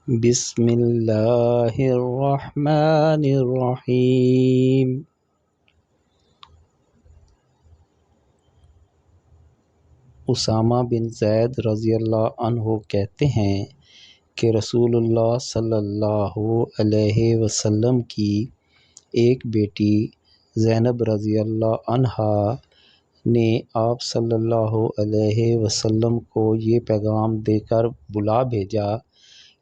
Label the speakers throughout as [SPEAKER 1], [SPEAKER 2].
[SPEAKER 1] بسم اللہ الرحمن الرحیم۔ اسامہ بن زید رضی اللہ عنہ کہتے ہیں کہ رسول اللہ صلی اللہ علیہ وسلم کی ایک بیٹی زینب رضی اللہ عنہا نے آپ صلی اللہ علیہ وسلم کو یہ پیغام دے کر بلا بھیجا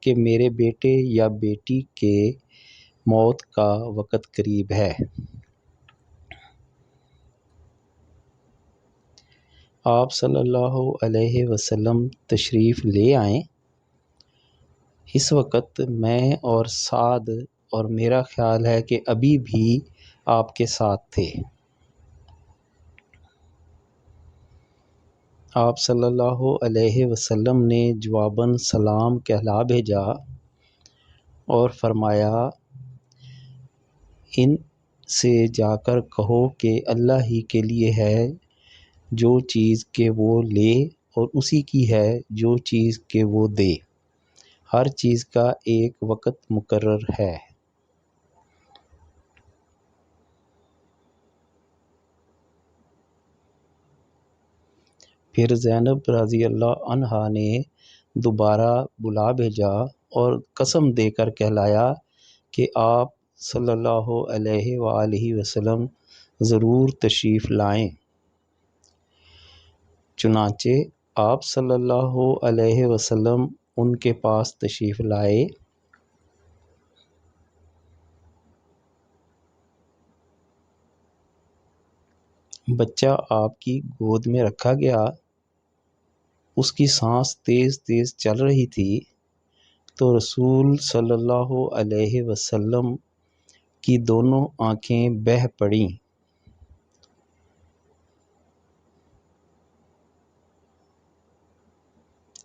[SPEAKER 1] کہ میرے بیٹے یا بیٹی کے موت کا وقت قریب ہے۔ آپ صلی اللہ علیہ وسلم تشریف لے آئیں۔ اس وقت میں اور سعد اور میرا خیال ہے کہ ابھی بھی آپ کے ساتھ تھے۔ آپ صلی اللہ علیہ وسلم نے جواباً سلام کہلا بھیجا اور فرمایا، ان سے جا کر کہو کہ اللہ ہی کے لیے ہے جو چیز کہ وہ لے اور اسی کی ہے جو چیز کہ وہ دے، ہر چیز کا ایک وقت مقرر ہے۔ پھر زینب رضی اللہ عنہا نے دوبارہ بلا بھیجا اور قسم دے کر کہلایا کہ آپ صلی اللہ علیہ وآلہ وسلم ضرور تشریف لائیں۔ چنانچہ آپ صلی اللہ علیہ وسلم ان کے پاس تشریف لائے۔ بچہ آپ کی گود میں رکھا گیا، اس کی سانس تیز تیز چل رہی تھی تو رسول صلی اللہ علیہ وسلم کی دونوں آنکھیں بہہ پڑیں۔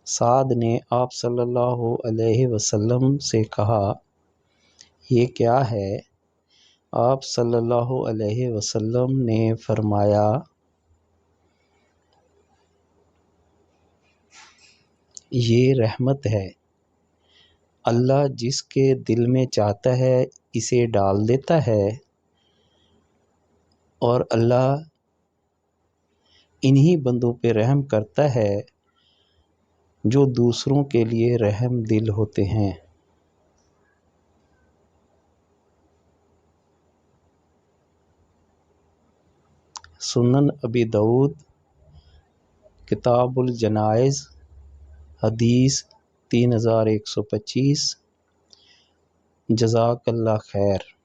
[SPEAKER 1] سعد نے آپ صلی اللہ علیہ وسلم سے کہا، یہ کیا ہے؟ آپ صلی اللہ علیہ وسلم نے فرمایا، یہ رحمت ہے، اللہ جس کے دل میں چاہتا ہے اسے ڈال دیتا ہے، اور اللہ انہی بندوں پہ رحم کرتا ہے جو دوسروں کے لیے رحم دل ہوتے ہیں۔ سنن ابی داؤد کتاب الجنائز حدیث 3125۔ جزاک اللہ خیر۔